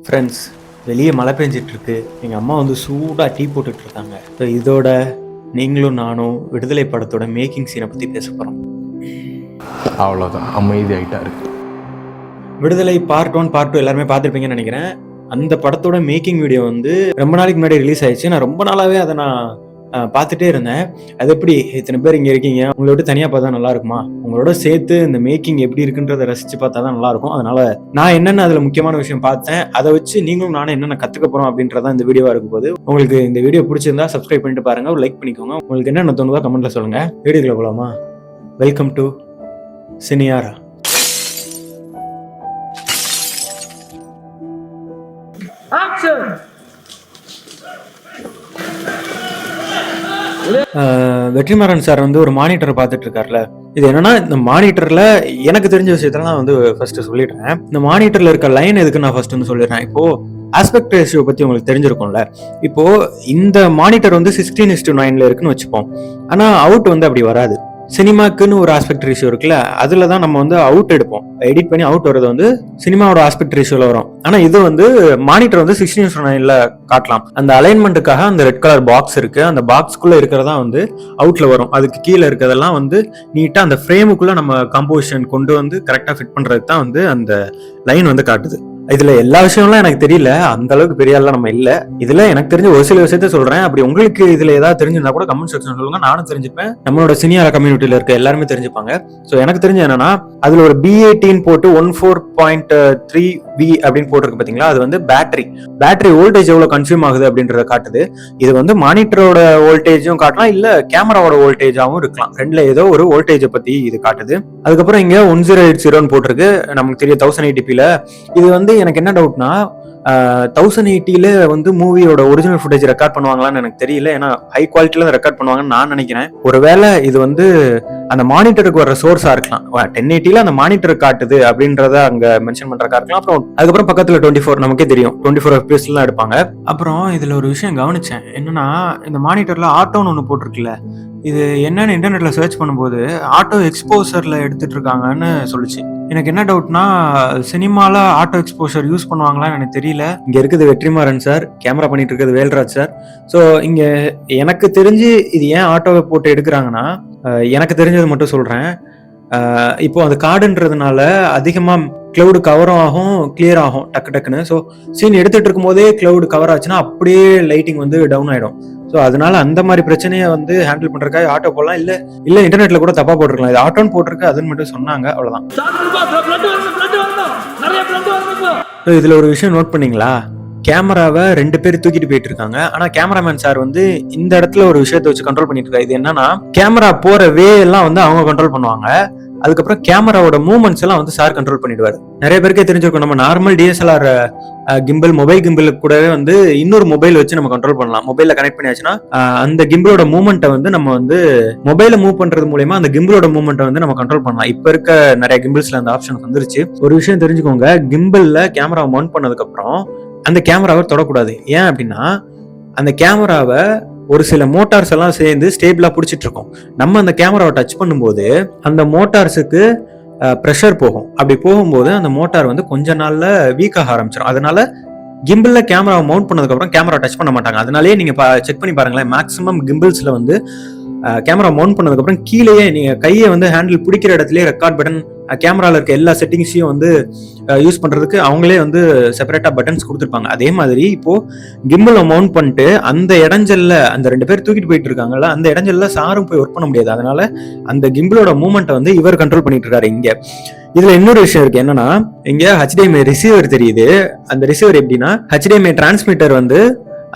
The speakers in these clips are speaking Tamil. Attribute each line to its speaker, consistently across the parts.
Speaker 1: ஃப்ரெண்ட்ஸ், வெளியே மழை பெஞ்சிட்ருக்கு. எங்கள் அம்மா வந்து சூடாக டீ போட்டுட்ருக்காங்க. ஸோ இதோட நீங்களும் நானும் விடுதலை படத்தோட மேக்கிங் சீனை பற்றி பேச போகிறோம்.
Speaker 2: அவ்வளோதான், அமைதியாகிட்டா இருக்கு.
Speaker 1: விடுதலை பார்ட் 1 பார்ட் 2 எல்லாருமே பார்த்துருப்பீங்கன்னு நினைக்கிறேன். அந்த படத்தோட மேக்கிங் வீடியோ வந்து ரொம்ப நாளைக்கு முன்னாடி ரிலீஸ் ஆயிடுச்சு. நான் ரொம்ப நாளாகவே அதை பார்த்துட்டே இருந்தேன். அது எப்படி இத்தனை பேர் இங்கே இருக்கீங்க, உங்களை விட்டு தனியாக பார்த்தா நல்லா இருக்குமா? உங்களோட சேர்த்து இந்த மேக்கிங் எப்படி இருக்குன்றதை ரசித்து பார்த்தா தான் நல்லாயிருக்கும். அதனால நான் என்னென்ன அதில் முக்கியமான விஷயம் பார்த்தேன், அதை வச்சு நீங்களும் நானும் என்னென்ன கற்றுக்க போகிறோம் அப்படின்றதான் இந்த வீடியோவாக இருக்கும் போது. உங்களுக்கு இந்த வீடியோ பிடிச்சிருந்தா சப்ஸ்கிரைப் பண்ணிட்டு பாருங்க, ஒரு லைக் பண்ணிக்கோங்க. உங்களுக்கு என்னென்ன தோணுதோ கமெண்ட்ல சொல்லுங்க. வீடியோக்குள்ள போகலாமா? வெல்கம் டு சினியாரா. வெற்றிமாறன் சார் வந்து ஒரு மானிட்டர் பார்த்துட்டு இருக்காருல்ல. இது என்னன்னா, இந்த மானிட்டர்ல எனக்கு தெரிஞ்ச விஷயத்துல நான் வந்து ஃபர்ஸ்ட் சொல்லிடுறேன். இந்த மானிட்டர்ல இருக்க லைன் எதுக்கு நான் ஃபர்ஸ்ட் வந்து சொல்லிடுறேன். இப்போ ஆஸ்பெக்ட் ரேஷியோ பத்தி உங்களுக்கு தெரிஞ்சிருக்கும்ல. இப்போ இந்த மானிட்டர் வந்து 16:9 இருக்குன்னு வச்சுப்போம். ஆனா அவுட் வந்து அப்படி வராது. சினிமாக்குன்னு ஒரு ஆஸ்பெக்ட் ரேஷியோ இருக்குல்ல, அதுல தான் நம்ம வந்து அவுட் எடுப்போம். எடிட் பண்ணி அவுட் வரது வந்து சினிமாவோட ஆஸ்பெக்ட் ரேஷியோல வரும். ஆனா இது வந்து மானிட்டர் வந்து 16:9 காட்டலாம். அந்த அலைன்மெண்ட்டுக்காக அந்த ரெட் கலர் பாக்ஸ் இருக்கு. அந்த பாக்ஸ்க்குள்ள இருக்கிறதா வந்து அவுட்ல வரும். அதுக்கு கீழே இருக்கிறதெல்லாம் வந்து நீட்டா அந்த ஃப்ரேமுக்குள்ள நம்ம கம்போசிஷன் கொண்டு வந்து கரெக்டா ஃபிட் பண்றதுக்கு தான் வந்து அந்த லைன் வந்து காட்டுது. இதுல எல்லா விஷயம்லாம் எனக்கு தெரியல, அந்த அளவுக்கு பெரிய ஆள்லாம் நம்ம இல்ல. இதுல எனக்கு தெரிஞ்ச ஒரு சில விஷயத்த சொல்றேன். அப்படி உங்களுக்கு இதுல ஏதாவது தெரிஞ்சிருந்தா கூட கமெண்ட் செக்ஷன் சொல்லுங்க, நானும் தெரிஞ்சுப்பேன். நம்மளோட சினியாரா கம்யூனிட்டியில இருக்க எல்லாருமே தெரிஞ்சுப்பாங்க. ஸோ எனக்கு தெரிஞ்ச என்னன்னா, அதுல ஒரு B18 போட்டு 14.3V அப்படின்னு போட்டிருக்கு பாத்தீங்களா, அது வந்து பேட்டரி வோல்டேஜ் எவ்வளவு கன்சியூம் ஆகுது அப்படின்றத காட்டுது. இது வந்து மானிட்டரோட வோல்டேஜும் காட்டலாம், இல்ல கேமராவோட வோல்டேஜாவும் இருக்கலாம். ரெண்டுல ஏதோ ஒரு வோல்டேஜை பத்தி இது காட்டுது. அதுக்கப்புறம் இங்க 1080 போட்டிருக்கு, நமக்கு தெரியும் 1080p. இது வந்து எனக்கு என்ன டவுட்னா, 1080 வந்து மூவியோட ஒரிஜினல் ஃபுட்டேஜ் ரெக்கார்ட் பண்ணுவாங்களான்னு எனக்கு தெரியல. ஏன்னா ஹை குவாலிட்டியில ரெக்கார்ட் பண்ணுவாங்கன்னு நான் நினைக்கிறேன். ஒருவேளை இது வந்து அந்த மானிட்டருக்கு வர சோர்ஸா இருக்கலாம். 1080 அந்த மானிட்டர் காட்டுது அப்படின்றத அங்க மென்ஷன் பண்றதா இருக்கலாம். அப்புறம் அதுக்கப்புறம் பக்கத்துல 24 நமக்கே தெரியும் 24 FPS எல்லாம் எடுப்பாங்க. அப்புறம் இதுல ஒரு விஷயம் கவனிச்சேன். என்னன்னா, இந்த மானிட்டர்ல ஆட்டோன்னு ஒண்ணு போட்டிருக்குல்ல, இது என்னன்னு இன்டர்நெட்ல சர்ச் பண்ணும்போது ஆட்டோ எக்ஸ்போசர்ல எடுத்துட்டு இருக்காங்கன்னு சொல்லுச்சு. எனக்கு என்ன டவுட்னா, சினிமால ஆட்டோ எக்ஸ்போசர் யூஸ் பண்ணுவாங்களான்னு எனக்கு தெரியல. இங்க இருக்குது வெற்றிமாறன் சார், கேமரா பண்ணிட்டு இருக்கிறது வேல்ராஜ் சார். ஸோ இங்க எனக்கு தெரிஞ்சு இது ஏன் ஆட்டோவை போட்டு எடுக்கிறாங்கன்னா, எனக்கு தெரிஞ்சது மட்டும் சொல்றேன். இப்போ அந்த கார்டுன்றதுனால அதிகமா கிளவுடு கவரும் ஆகும், கிளியர் ஆகும் டக்குன்னு. ஸோ சீன் எடுத்துட்டு இருக்கும் போதே கிளவுடு கவர் ஆச்சுன்னா அப்படியே லைட்டிங் வந்து டவுன் ஆயிடும். ஸோ அதனால அந்த மாதிரி பிரச்சனையை வந்து ஹேண்டில் பண்றதுக்காக ஆட்டோ போடலாம், இல்ல இன்டர்நெட்ல கூட தப்பா போட்டிருக்கலாம். இது ஆட்டோன்னு போட்டிருக்கு, அதுன்னு மட்டும் சொன்னாங்க, அவ்வளவுதான். இதுல ஒரு விஷயம் நோட் பண்ணீங்களா? கேமராவை 2 பேர் தூக்கிட்டு போயிட்டு இருக்காங்க. ஆனா கேமராமேன் சார் வந்து இந்த இடத்துல ஒரு விஷயத்தை வச்சு கண்ட்ரோல் பண்ணிட்டு இருக்காரு. இது என்னன்னா, கேமரா போற வே எல்லாம் வந்து அவங்க கண்ட்ரோல் பண்ணுவாங்க. அதுக்கப்புறம் கேமராவோட மூவ்மெண்ட்ஸ் எல்லாம் வந்து சார் கண்ட்ரோல் பண்ணிடுவாரு. நிறைய பேருக்கே தெரிஞ்சிருக்கும், நம்ம நார்மல் DSLR கிம்பிள், மொபைல் கிம்பிளுக்கு கூடவே வந்து இன்னொரு மொபைல் வச்சு நம்ம கண்ட்ரோல் பண்ணலாம். மொபைல்ல கனெக்ட் பண்ணியாச்சுன்னா அந்த கிம்பிளோட மூவ்மெண்ட்டை வந்து நம்ம வந்து மொபைல மூவ் பண்றது மூலமா அந்த கிம்பிளோட மூவ்மெண்ட்டை வந்து நம்ம கண்ட்ரோல் பண்ணலாம். இப்ப இருக்க நிறைய கிம்பிள்ஸ்ல அந்த ஆப்ஷன் வந்துருச்சு. ஒரு விஷயம் தெரிஞ்சுக்கோங்க, கிம்பிள்ல கேமரா மவுண்ட் பண்ணதுக்கு அப்புறம் அந்த கேமராவை தொடக்கூடாது. ஏன் அப்படின்னா, அந்த கேமராவை ஒரு சில மோட்டார்ஸ் எல்லாம் சேர்ந்து ஸ்டேபிளா பிடிச்சிட்டு இருக்கோம். நம்ம அந்த கேமராவை டச் பண்ணும்போது அந்த மோட்டார்ஸுக்கு ப்ரெஷர் போகும். அப்படி போகும்போது அந்த மோட்டார் வந்து கொஞ்ச நாள்ல வீக் ஆக ஆரம்பிச்சிடும். அதனால கிம்பிள்ல கேமராவை மவுண்ட் பண்ணதுக்கு அப்புறம் கேமரா டச் பண்ண மாட்டாங்க. அதனாலேயே நீங்க செக் பண்ணி பாருங்களேன், மேக்ஸிமம் கிம்பிள்ஸ்ல வந்து கேமரா மவுண்ட் பண்ணதுக்கு அப்புறம் கீழேயே நீங்க கையை வந்து ஹேண்டில் பிடிக்கிற இடத்துலயே ரெக்கார்ட் பட்டன், கேமரால இருக்க எல்லா செட்டிங்ஸையும் வந்து யூஸ் பண்றதுக்கு அவங்களே வந்து செப்பரேட்டா பட்டன்ஸ் கொடுத்துருப்பாங்க. அதே மாதிரி இப்போ கிம்பிள மவுண்ட் பண்ணிட்டு அந்த இடைஞ்சல்ல அந்த 2 பேர் தூக்கிட்டு போயிட்டு இருக்காங்கல்ல, அந்த இடைஞ்சல்ல சாரும் போய் ஒர்க் பண்ண முடியாது. அதனால அந்த கிம்பிளோட மூவ்மெண்ட்டை வந்து இவர் கண்ட்ரோல் பண்ணிட்டு இருக்காரு. இங்க இதுல இன்னொரு விஷயம் இருக்கு. என்னன்னா, இங்க HDMI ரிசீவர் தெரியுது. அந்த ரிசீவர் எப்படின்னா, HDMI டிரான்ஸ்மிட்டர் வந்து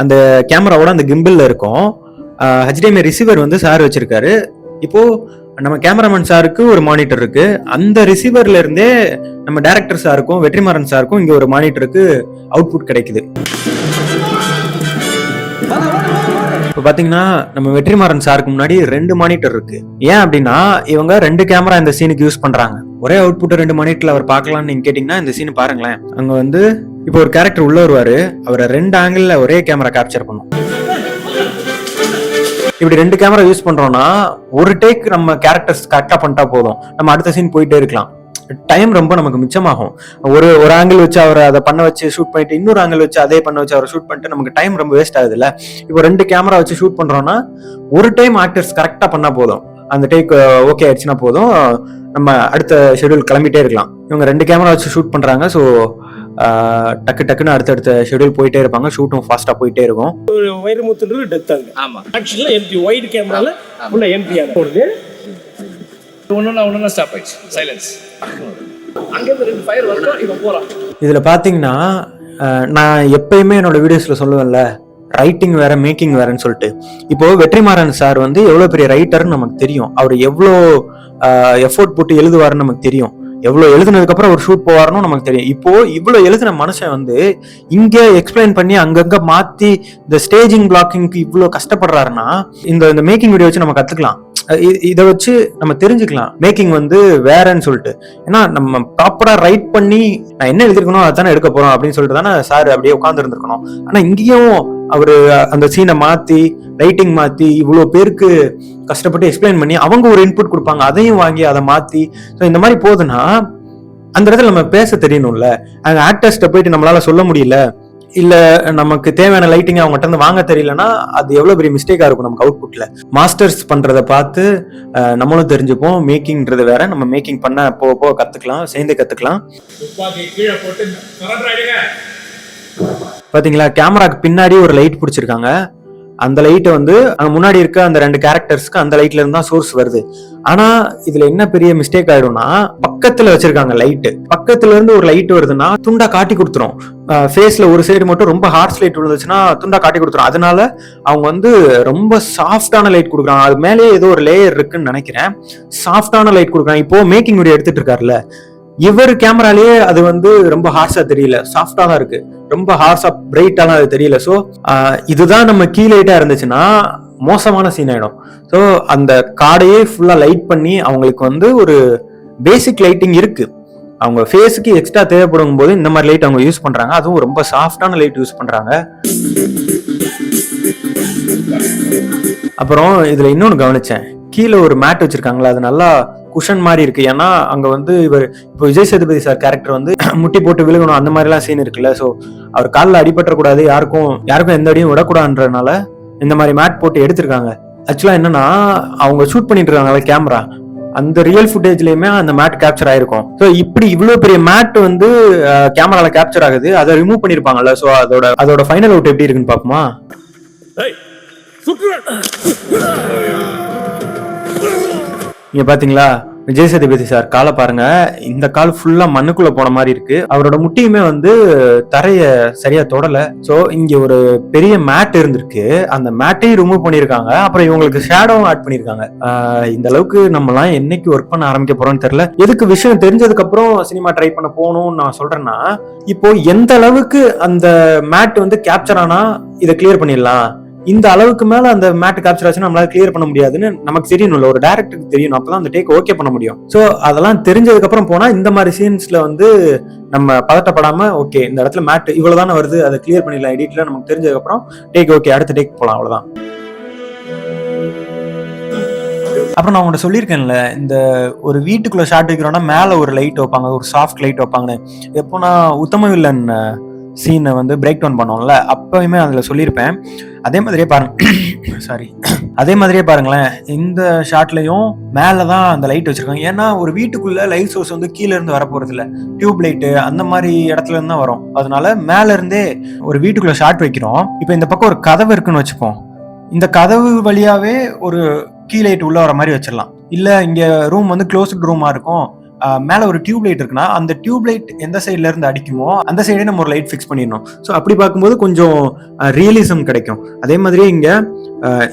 Speaker 1: அந்த கேமராவோட அந்த கிம்பிள்ல இருக்கும். HDMI ரிசீவர் வந்து சார் வச்சிருக்காரு. இப்போ நம்ம கேமராமேன் சாருக்கு ஒரு மானிட்டர் இருக்கு. அந்த ரிசீவர்ல இருந்தே நம்ம டைரக்டர் சாருக்கும் வெற்றிமாறன் சாருக்கும் இங்க ஒரு மானிட்டருக்கு அவுட்புட் கிடைக்குது. இப்போ பாத்தீங்கன்னா, நம்ம வெற்றிமாறன் சாருக்கு முன்னாடி 2 மானிட்டர் இருக்கு. ஏன் அப்படின்னா, இவங்க 2 கேமரா இந்த சீனுக்கு யூஸ் பண்றாங்க. ஒரே அவுட்புட் 2 மானிட்டர்ல அவர் பார்க்கலாம்னு நீங்க கேட்டீங்கன்னா, இந்த சீன் பாருங்களேன். அங்க வந்து இப்போ ஒரு கேரக்டர் உள்ள வருவாரு, அவரை 2 ஆங்கிள் ஒரே கேமரா கேப்சர் பண்ணும். இப்படி 2 கேமரா யூஸ் பண்றோம்னா ஒரு டேக் நம்ம கேரக்டர்ஸ் கரெக்டா பண்ணிட்டா போதும், நம்ம அடுத்த சீன் போயிட்டே இருக்கலாம். டைம் ரொம்ப நமக்கு மிச்சமாகும். ஒரு ஆங்கிள் வச்சு அவரை அதை பண்ண வச்சு ஷூட் பண்ணிட்டு இன்னொரு ஆங்கிள் வச்சு அதே பண்ண வச்சு அவரை ஷூட் பண்ணிட்டு நமக்கு டைம் ரொம்ப வேஸ்ட் ஆகுது இல்ல. இப்போ 2 கேமரா வச்சு ஷூட் பண்றோம்னா ஒரு டைம் ஆக்டர்ஸ் கரெக்டா பண்ணா போதும், அந்த டேக் ஓகே ஆயிடுச்சுன்னா போதும், நம்ம அடுத்த ஷெட்யூல் கிளம்பிட்டே இருக்கலாம். இவங்க 2 கேமரா வச்சு ஷூட் பண்றாங்க. ஸோ டக்குன்னு அடுத்தடுத்த ஷெட்யூல் போயிட்டே இருப்பாங்க, ஷூட்டும் ஃபாஸ்டா போயிட்டே இருக்கும்.
Speaker 3: வைரமுத்துன்றது டெத் ஆகுது. ஆமா ஆக்சுவலா எம்டி வைட் கேமரால உள்ள எம்டி ஆகுது. ஒண்ணு ஸ்டாப் ஆயிடுச்சு, சைலன்ஸ். அங்க இருந்து 2 ஃபயர் வரணும், இவன் போறான். இதுல
Speaker 1: பாத்தீங்கன்னா நான் எப்பயுமே என்னோட வீடியோஸ்ல சொல்லுவேன்ல, ரைட்டிங் வேற மேக்கிங் வேறன்னு சொல்லிட்டு. இப்போ வெற்றிமாறன் சார் வந்து எவ்வளவு பெரிய ரைட்டர்னு நமக்கு தெரியும், அவர் எவ்வளோ எஃபோர்ட் போட்டு எழுதுவாருன்னு நமக்கு தெரியும், எவ்வளவு எழுதுனதுக்கு அப்புறம் ஒரு ஷூட் போவாருன்னு நமக்கு தெரியும். இப்போ இவ்வளவு எழுதின மனுஷன் வந்து இங்க எக்ஸ்பிளைன் பண்ணி அங்கங்க மாத்தி இந்த ஸ்டேஜிங் பிளாக்கிங்க்கு இவ்வளவு கஷ்டப்படுறாருன்னா இந்த மேக்கிங் வீடியோ வச்சு நம்ம கத்துக்கலாம். இதை வச்சு நம்ம தெரிஞ்சுக்கலாம் மேக்கிங் வந்து வேறன்னு சொல்லிட்டு. ஏன்னா நம்ம ப்ராப்பரா ரைட் பண்ணி நான் என்ன எழுதிருக்கணும் அதானே எடுக்க போறோம் அப்படின்னு சொல்லிட்டு தானே சார் அப்படியே உட்கார்ந்து இருந்திருக்கணும். ஆனா இங்கேயும் அவரு அந்த சீனை மாத்தி ரைட்டிங் மாத்தி இவ்வளவு பேருக்கு கஷ்டப்பட்டு எக்ஸ்பிளைன் பண்ணி அவங்க ஒரு இன்புட் கொடுப்பாங்க, அதையும் வாங்கி அதை மாத்தி. ஸோ இந்த மாதிரி போகுதுன்னா அந்த இடத்துல நம்ம பேச தெரியணும்ல. அங்க ஆக்டர்ஸ்ட போயிட்டு நம்மளால சொல்ல முடியல, இல்ல நமக்கு தேவையான லைட்டிங் அவங்ககிட்ட இருந்து வாங்க தெரியலன்னா அது எவ்வளவு பெரிய மிஸ்டேக்கா இருக்கும் நமக்கு அவுட்புட்ல. மாஸ்டர்ஸ் பண்றதை பார்த்து நம்மளும் தெரிஞ்சுப்போம். மேக்கிங்ன்றது வேற, நம்ம மேக்கிங் பண்ண போக கத்துக்கலாம், சேர்ந்து கத்துக்கலாம். பாத்தீங்களா, கேமராக்கு பின்னாடி ஒரு லைட் பிடிச்சிருக்காங்க. அந்த லைட்டை வந்து அங்க முன்னாடி இருக்க அந்த 2 கேரக்டர்ஸ்க்கு அந்த லைட்ல இருந்து தான் சோர்ஸ் வருது. ஆனா இதுல என்ன பெரிய மிஸ்டேக் ஆயிடும்னா பக்கத்துல வச்சிருக்காங்க லைட், பக்கத்துல இருந்து ஒரு லைட் வருதுன்னா துண்டா காட்டி கொடுத்துரும். ஃபேஸ்ல ஒரு சைடு மட்டும் ரொம்ப ஹார்ஷ் லைட் விழுந்துச்சுன்னா துண்டா காட்டி கொடுத்துரும். அதனால அவங்க வந்து ரொம்ப சாஃப்டான லைட் கொடுக்குறாங்க. அது மேலேயே ஏதோ ஒரு லேயர் இருக்குன்னு நினைக்கிறேன், சாஃப்டான லைட் கொடுக்குறாங்க. இப்போ மேக்கிங் வீடியோ எடுத்துட்டு இருக்காருல்ல, இவர் கேமராலேயே அது வந்து ரொம்ப ஹார்ஷா தெரியல, சாஃப்டா தான் இருக்கு, ரொம்ப ஹார்ஷா பிரைட்டாலாம் அது தெரியல. ஸோ இதுதான் நம்ம கீ லைட்டா இருந்துச்சுன்னா மோசமான சீன் ஆயிடும். ஸோ அந்த காடையே ஃபுல்லா லைட் பண்ணி அவங்களுக்கு வந்து ஒரு பேசிக் லைட்டிங் இருக்கு, அவங்க ஃபேஸுக்கு எக்ஸ்ட்ரா தேவைப்படும் போது இந்த மாதிரி லைட் அவங்க யூஸ் பண்றாங்க. அதுவும் ரொம்ப சாஃப்டான லைட் யூஸ் பண்றாங்க. அப்புறம் இதுல இன்னொன்னு கவனிச்சேன், கீழே ஒரு மேட் வச்சிருக்காங்களா, அது நல்லா குஷன் மாதிரி இருக்கு. ஏன்னா அங்க வந்து இவர் இப்போ விஜய் சேதுபதி சார் கேரக்டர் வந்து முட்டி போட்டு விழுகணும் அந்த மாதிரி எல்லாம் சீன் இருக்குல்ல. ஸோ அவர் காலில் அடிபற்றக்கூடாது, யாருக்கும் எந்த அடியும் விடக்கூடாதுன்றதுனால இந்த மாதிரி மேட் போட்டு எடுத்திருக்காங்க. ஆக்சுவலா என்னன்னா அவங்க ஷூட் பண்ணிட்டு இருக்காங்கல்ல கேமரா, அந்த ரியல் ஃபுட்டேஜ்லயுமே அந்த மேட் கேப்சர் ஆயிருக்கும். ஸோ இப்படி இவ்வளவு பெரிய மேட் வந்து கேமரால கேப்சர் ஆகுது, அதை ரிமூவ் பண்ணிருப்பாங்கல்ல. ஸோ அதோட ஃபைனல் அவுட் எப்படி இருக்குன்னு பாப்போமா. இங்க பாத்தீங்களா, விஜய் சேதுபதி சார் காலை பாருங்க, இந்த கால் ஃபுல்லா மண்ணுக்குள்ள போன மாதிரி இருக்கு. அவரோட முட்டியுமே வந்து தரைய சரியா தொடல. சோ இங்க ஒரு பெரிய மேட் இருந்திருக்கு, அந்த மேட்டையும் ரிமூவ் பண்ணிருக்காங்க. அப்புறம் இவங்களுக்கு ஷேடோவும் ஆட் பண்ணிருக்காங்க. இந்த அளவுக்கு நம்ம எல்லாம் என்னைக்கு ஒர்க் பண்ண ஆரம்பிக்க போறோம்னு தெரியல. எதுக்கு விஷயம் தெரிஞ்சதுக்கு அப்புறம் சினிமா ட்ரை பண்ண போகணும்னு நான் சொல்றேன்னா, இப்போ எந்த அளவுக்கு அந்த மேட் வந்து கேப்சர் ஆனா இதை கிளியர் பண்ணிடலாம், இந்த அளவுக்கு மேல அந்த மேட் கேப்சர் ஆச்சுன்னா நம்மளால கிளியர் பண்ண முடியாதுன்னு நமக்கு தெரியணும்ல, ஒரு டைரக்டருக்கு தெரியணும், அப்பதான் அந்த டேக் ஓகே பண்ண முடியும். சோ அதெல்லாம் தெரிஞ்சதுக்கு அப்புறம் போனா இந்த மாதிரி சீன்ஸ்ல வந்து நம்ம பதட்டப்படாம ஓகே இந்த இடத்துல மேட் இவ்வளவுதானே வருது, அதை கிளியர் பண்ணிடலாம் எடிட்ல, நமக்கு தெரிஞ்சதுக்கு அப்புறம் டேக் ஓகே அடுத்த டேக் போலாம், அவ்வளவுதான். அப்புறம் நான் உங்கள்கிட்ட சொல்லியிருக்கேன்ல, இந்த ஒரு வீட்டுக்குள்ள ஷாட் வைக்கிறோம்னா மேல ஒரு லைட் வைப்பாங்க, ஒரு சாஃப்ட் லைட் வைப்பாங்கன்னு. எப்போ நான் உத்தம வில்லன் சீனை வந்து பிரேக் டவுன் பண்ணோம்ல, அப்பயுமே அதுல சொல்லியிருப்பேன். அதே மாதிரியே அதே மாதிரியே பாருங்களேன், இந்த ஷாட்லயும் மேலதான் அந்த லைட் வச்சிருக்காங்க. ஏன்னா ஒரு வீட்டுக்குள்ள லைட் சோர்ஸ் வந்து கீழே இருந்து வர போறது இல்ல, டியூப் லைட்டு அந்த மாதிரி இடத்துல இருந்து தான் வரும். அதனால மேல இருந்தே ஒரு வீட்டுக்குள்ள ஷாட் வைக்கிறோம். இப்ப இந்த பக்கம் ஒரு கதவு இருக்குன்னு வச்சுப்போம், இந்த கதவு வழியாவே ஒரு கீ லைட் உள்ள வர மாதிரி வச்சிடலாம். இல்ல இங்க ரூம் வந்து க்ளோஸ்ட் ரூமா இருக்கும், மேல ஒரு டியூப் லைட் இருக்குன்னா அந்த டியூப் லைட் எந்த சைட்ல இருந்து அடிக்குமோ அந்த சைடே நம்ம ஒரு லைட் ஃபிக்ஸ் பண்ணிடணும். ஸோ அப்படி பார்க்கும்போது கொஞ்சம் ரியலிசம் கிடைக்கும். அதே மாதிரியே இங்க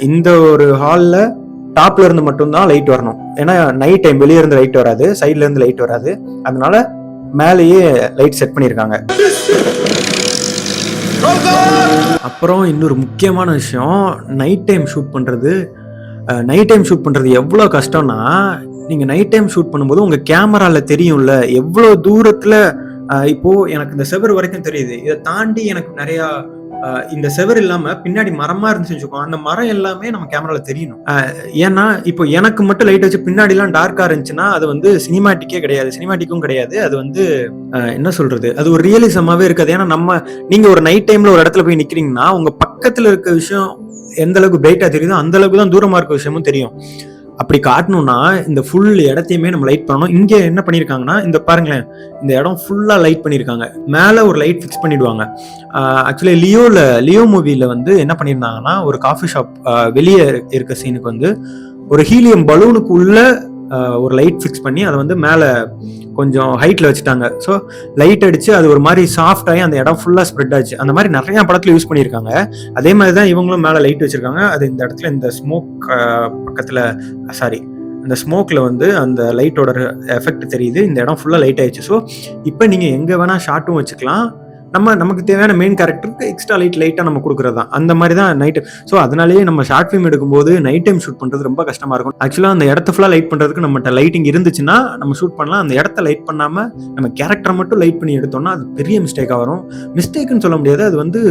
Speaker 1: இந்த ஒரு ஹால்ல டாப்ல இருந்து மட்டும்தான் லைட் வரணும், ஏன்னா நைட் டைம் வெளியே இருந்து லைட் வராது, சைட்ல இருந்து லைட் வராது, அதனால மேலேயே லைட் செட் பண்ணியிருக்காங்க. அப்புறம் இன்னொரு முக்கியமான விஷயம், நைட் டைம் ஷூட் பண்றது எவ்வளவு கஷ்டம்னா, நீங்க நைட் டைம் ஷூட் பண்ணும்போது உங்க கேமரால தெரியும்ல எவ்வளவு தூரத்துல, இப்போ எனக்கு இந்த செவர் வரைக்கும் தெரியுது, இதை தாண்டி எனக்கு நிறைய இந்த செவர் இல்லாம பின்னாடி மரமா இருந்துச்சு வச்சுக்கோ, அந்த மரம் எல்லாமே நம்ம கேமரால தெரியணும். ஏன்னா இப்போ எனக்கு மட்டும் லைட் வச்சு பின்னாடி எல்லாம் டார்க்கா இருந்துச்சுன்னா அது வந்து சினிமாட்டிக்கே கிடையாது, சினிமாட்டிக்கும் கிடையாது. அது வந்து என்ன சொல்றது, அது ஒரு ரியலிசமாவே இருக்காது. ஏன்னா நீங்க ஒரு நைட் டைம்ல ஒரு இடத்துல போய் நிக்கிறீங்கன்னா உங்க பக்கத்துல இருக்க விஷயம் எந்த அளவுக்கு பிரைட்டா தெரியுதோ அந்த அளவுக்கு தான் தூரமா இருக்க விஷயமும் தெரியும். அப்படி காட்டணும்னா இந்த ஃபுல் இடத்தையுமே நம்ம லைட் பண்ணணும். இங்க என்ன பண்ணிருக்காங்கன்னா, இந்த பாருங்களேன், இந்த இடம் ஃபுல்லா லைட் பண்ணிருக்காங்க. மேல ஒரு லைட் ஃபிக்ஸ் பண்ணிடுவாங்க. ஆக்சுவலி லியோ மூவில வந்து என்ன பண்ணிருந்தாங்கன்னா, ஒரு காஃபி ஷாப் வெளியே இருக்க சீனுக்கு வந்து ஒரு ஹீலியம் பலூனுக்கு உள்ள ஒரு லைட் ஃபிக்ஸ் பண்ணி அதை வந்து மேல கொஞ்சம் ஹைட்ல வச்சுட்டாங்க. ஸோ லைட் அடிச்சு அது ஒரு மாதிரி சாஃப்ட் ஆகி அந்த இடம் ஃபுல்லா ஸ்ப்ரெட் ஆச்சு. அந்த மாதிரி நிறைய படத்துல யூஸ் பண்ணியிருக்காங்க. அதே மாதிரி தான் இவங்களும் மேல லைட் வச்சிருக்காங்க. அது இந்த இடத்துல இந்த ஸ்மோக் பக்கத்துல இந்த ஸ்மோக்ல வந்து அந்த லைட்டோட எஃபெக்ட் தெரியுது. இந்த இடம் ஃபுல்லா லைட் ஆயிடுச்சு. ஸோ இப்போ நீங்க எங்க வேணா ஷாட்டும் வச்சுக்கலாம். நமக்கு தேவையான மெயின் கேரக்டருக்கு எக்ஸ்ட்ரா லைட்டா நம்ம கொடுக்குறது தான். அந்த மாதிரி தான் நைட். ஸோ அதனாலேயே நம்ம ஷார்ட் ஃபிலிம் எடுக்கும்போது நைட் டைம் ஷூட் பண்றது ரொம்ப கஷ்டமா இருக்கும். ஆக்சுவலா அந்த இடத்த ஃபுல்லா லைட் பண்றதுக்கு நம்மகிட்ட லைட்டிங் இருந்துச்சுன்னா நம்ம ஷூட் பண்ணலாம். அந்த இடத்த லைட் பண்ணாம நம்ம கேரக்டரை மட்டும் லைட் பண்ணி எடுத்தோம்னா அது பெரிய மிஸ்டேக்கா வரும். மிஸ்டேக்னு சொல்ல முடியாது, அது வந்து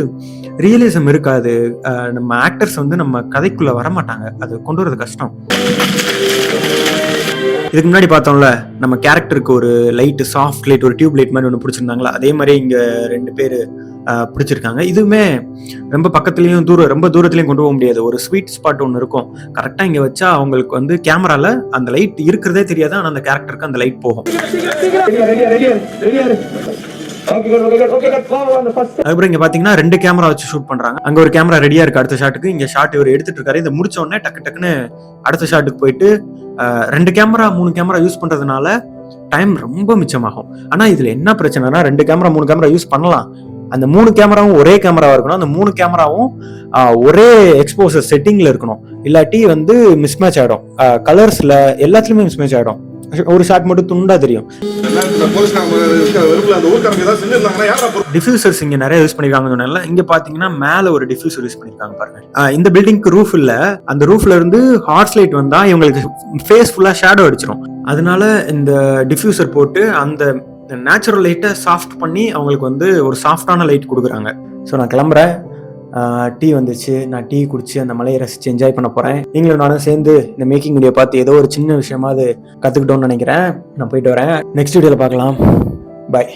Speaker 1: ரியலிசம் இருக்காது. நம்ம ஆக்டர்ஸ் வந்து நம்ம கதைக்குள்ள வரமாட்டாங்க. அது கொண்டு வரது கஷ்டம். இதுக்கு முன்னாடி பார்த்தோம்ல, நம்ம கேரக்டருக்கு ஒரு லைட், சாஃப்ட் லைட், ஒரு டியூப் லைட் மாதிரி ஒன்று பிடிச்சிருந்தாங்களா, அதே மாதிரி இங்க 2 பேர் பிடிச்சிருக்காங்க. இதுவுமே ரொம்ப பக்கத்துலயும் ரொம்ப தூரத்துலயும் கொண்டு போக முடியாது. ஒரு ஸ்வீட் ஸ்பாட் ஒன்று இருக்கும். கரெக்டா இங்க வச்சா அவங்களுக்கு வந்து கேமரால அந்த லைட் இருக்கிறதே தெரியாது. ஆனா அந்த கேரக்டருக்கு அந்த லைட் போகும். அதுக்கப்புறம் இங்க பாத்தீங்கன்னா 2 கேமரா வச்சு ஷூட் பண்றாங்க. அங்க ஒரு கேமரா ரெடியா இருக்கு அடுத்த ஷாட்டுக்கு. இங்க ஷாட் இவர் எடுத்துட்டு இருக்காரு. இதை முடிச்ச உடனே டக்குன்னு அடுத்த ஷாட்டுக்கு போயிட்டு 2 கேமரா 3 கேமரா யூஸ் பண்றதுனால டைம் ரொம்ப மிச்சமாகும். ஆனா இதுல என்ன பிரச்சனைனா, 2 கேமரா 3 கேமரா யூஸ் பண்ணலாம். அந்த 3 கேமராவும் ஒரே கேமராவா இருக்கணும். அந்த 3 கேமராவும் ஒரே எக்ஸ்போசர் செட்டிங்ல இருக்கணும். இல்லாட்டி வந்து மிஸ்மேட்ச் ஆயிடும். கலர்ஸ்ல எல்லாத்துலயுமே மிஸ்மேட்ச் ஆயிடும். ஒரு ஷாட் மட்டும் துண்டா தெரியும். டிஃப்யூசர்ஸ் இங்க நிறைய யூஸ் பண்ணிருக்காங்க. இங்க பாத்தீங்கன்னா மேல ஒரு டிஃப்யூசர் யூஸ் பண்ணிருக்காங்க பாருங்க. இந்த பில்டிங்க்கு ரூஃப் இல்ல. அந்த ரூஃப்ல இருந்து ஹார்ஸ் லைட் வந்தா இவங்களுக்கு ஃபேஸ் ஃபுல்லா ஷேடோ அடிச்சிடும். அதனால இந்த டிஃப்யூசர் போட்டு அந்த நேச்சுரல் லைட்டை சாஃப்ட் பண்ணி அவங்களுக்கு வந்து ஒரு சாஃப்டான லைட் கொடுக்குறாங்க. ஸோ நான் கிளம்புறேன். டீ வந்துச்சு. நான் டீ குடிச்சு அந்த மலையை ரசிச்சு என்ஜாய் பண்ண போறேன். நீங்களும் நானும் சேர்ந்து இந்த மேக்கிங் வீடியோ பார்த்து ஏதோ ஒரு சின்ன விஷயமாவது கத்துக்கிட்டோம்னு நினைக்கிறேன். நான் போயிட்டு வரேன். நெக்ஸ்ட் வீடியோல பார்க்கலாம். பாய்.